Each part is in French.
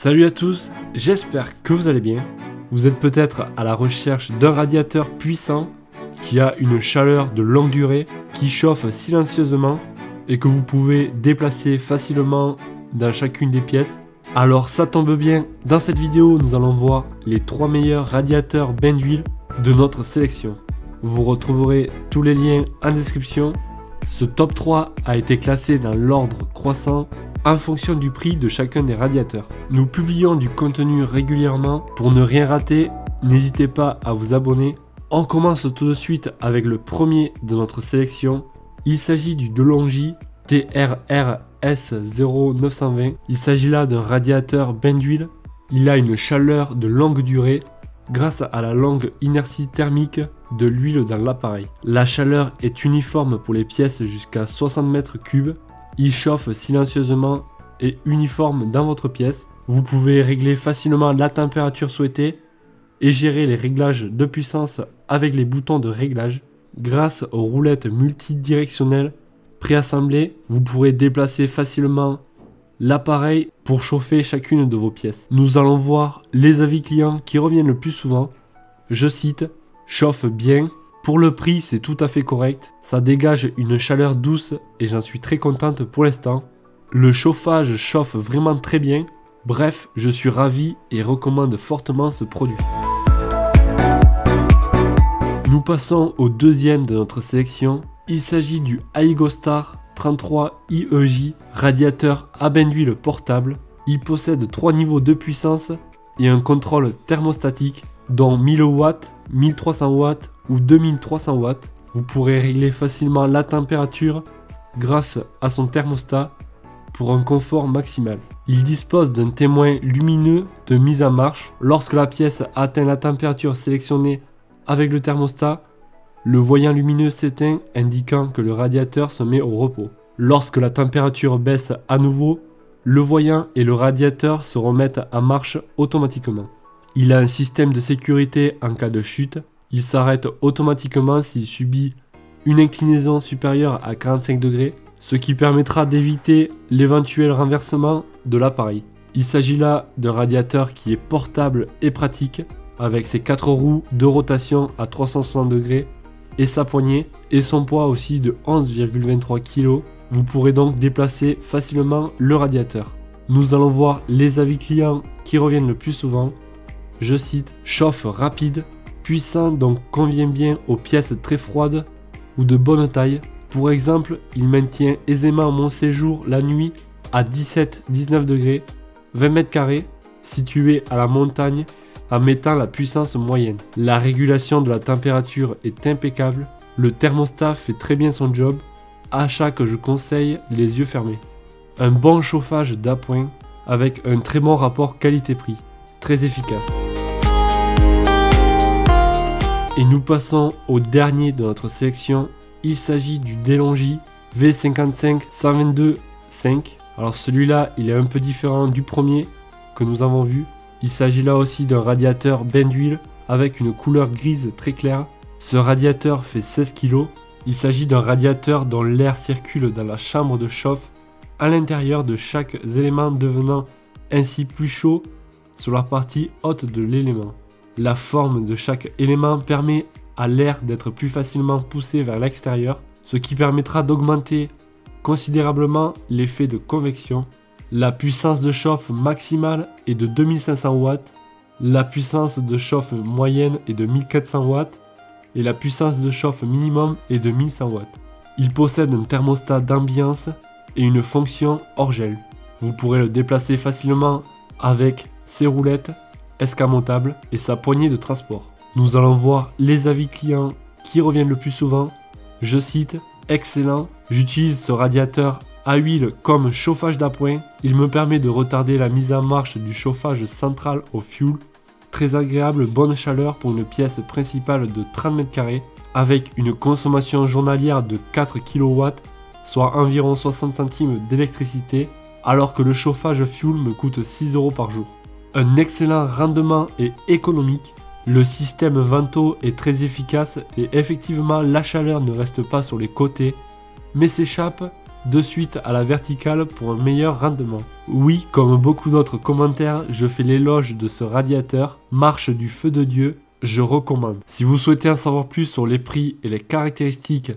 Salut à tous, j'espère que vous allez bien. Vous êtes peut-être à la recherche d'un radiateur puissant qui a une chaleur de longue durée, qui chauffe silencieusement et que vous pouvez déplacer facilement dans chacune des pièces. Alors ça tombe bien, dans cette vidéo nous allons voir les 3 meilleurs radiateurs bain d'huile de notre sélection. Vous retrouverez tous les liens en description. Ce top 3 a été classé dans l'ordre croissant en fonction du prix de chacun des radiateurs. Nous publions du contenu régulièrement. Pour ne rien rater, n'hésitez pas à vous abonner. On commence tout de suite avec le premier de notre sélection. Il s'agit du DeLonghi TRR S0920. Il s'agit là d'un radiateur bain d'huile. Il a une chaleur de longue durée grâce à la longue inertie thermique de l'huile dans l'appareil. La chaleur est uniforme pour les pièces jusqu'à 60 mètres cubes. Il chauffe silencieusement et uniforme dans votre pièce. Vous pouvez régler facilement la température souhaitée et gérer les réglages de puissance avec les boutons de réglage. Grâce aux roulettes multidirectionnelles préassemblées, vous pourrez déplacer facilement l'appareil pour chauffer chacune de vos pièces. Nous allons voir les avis clients qui reviennent le plus souvent. Je cite, chauffe bien. Pour le prix, c'est tout à fait correct. Ça dégage une chaleur douce et j'en suis très contente pour l'instant. Le chauffage chauffe vraiment très bien. Bref, je suis ravi et recommande fortement ce produit. Nous passons au deuxième de notre sélection. Il s'agit du Aigostar 33 IEJ, radiateur à bain d'huile portable. Il possède 3 niveaux de puissance et un contrôle thermostatique dont 1000 watts, 1300 watts ou 2300 watts. Vous pourrez régler facilement la température grâce à son thermostat pour un confort maximal. Il dispose d'un témoin lumineux de mise en marche. Lorsque la pièce atteint la température sélectionnée avec le thermostat, le voyant lumineux s'éteint, indiquant que le radiateur se met au repos. Lorsque la température baisse à nouveau, le voyant et le radiateur se remettent en marche automatiquement. Il a un système de sécurité en cas de chute. Il s'arrête automatiquement s'il subit une inclinaison supérieure à 45 degrés, ce qui permettra d'éviter l'éventuel renversement de l'appareil. Il s'agit là d'un radiateur qui est portable et pratique, avec ses 4 roues de rotation à 360 degrés et sa poignée, et son poids aussi de 11,23 kg. Vous pourrez donc déplacer facilement le radiateur. Nous allons voir les avis clients qui reviennent le plus souvent. Je cite, chauffe rapide, puissant donc convient bien aux pièces très froides ou de bonne taille. Pour exemple, il maintient aisément mon séjour la nuit à 17-19 degrés, 20 mètres carrés, situé à la montagne en mettant la puissance moyenne. La régulation de la température est impeccable, le thermostat fait très bien son job, achat que je conseille les yeux fermés. Un bon chauffage d'appoint avec un très bon rapport qualité-prix, très efficace. Et nous passons au dernier de notre sélection. Il s'agit du DeLonghi V55-122-5. Alors celui-là, il est un peu différent du premier que nous avons vu. Il s'agit là aussi d'un radiateur bain d'huile avec une couleur grise très claire. Ce radiateur fait 16 kg. Il s'agit d'un radiateur dont l'air circule dans la chambre de chauffe à l'intérieur de chaque élément, devenant ainsi plus chaud sur la partie haute de l'élément. La forme de chaque élément permet à l'air d'être plus facilement poussé vers l'extérieur, ce qui permettra d'augmenter considérablement l'effet de convection. La puissance de chauffe maximale est de 2500 watts, la puissance de chauffe moyenne est de 1400 watts et la puissance de chauffe minimum est de 1100 watts. Il possède un thermostat d'ambiance et une fonction hors gel. Vous pourrez le déplacer facilement avec ses roulettes escamotables et sa poignée de transport. Nous allons voir les avis clients qui reviennent le plus souvent. Je cite, excellent, j'utilise ce radiateur à huile comme chauffage d'appoint. Il me permet de retarder la mise en marche du chauffage central au fioul. Très agréable, bonne chaleur pour une pièce principale de 30 mètres carrés avec une consommation journalière de 4 kW, soit environ 60 centimes d'électricité, alors que le chauffage fioul me coûte 6 € par jour. Un excellent rendement et économique. Le système Vento est très efficace et effectivement la chaleur ne reste pas sur les côtés mais s'échappe de suite à la verticale pour un meilleur rendement. Oui, comme beaucoup d'autres commentaires, je fais l'éloge de ce radiateur, marche du feu de Dieu, je recommande. Si vous souhaitez en savoir plus sur les prix et les caractéristiques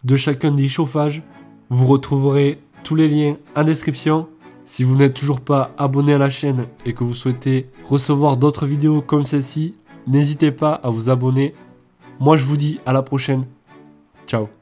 de chacun des chauffages, vous retrouverez tous les liens en description. Si vous n'êtes toujours pas abonné à la chaîne et que vous souhaitez recevoir d'autres vidéos comme celle-ci, n'hésitez pas à vous abonner. Moi je vous dis à la prochaine. Ciao.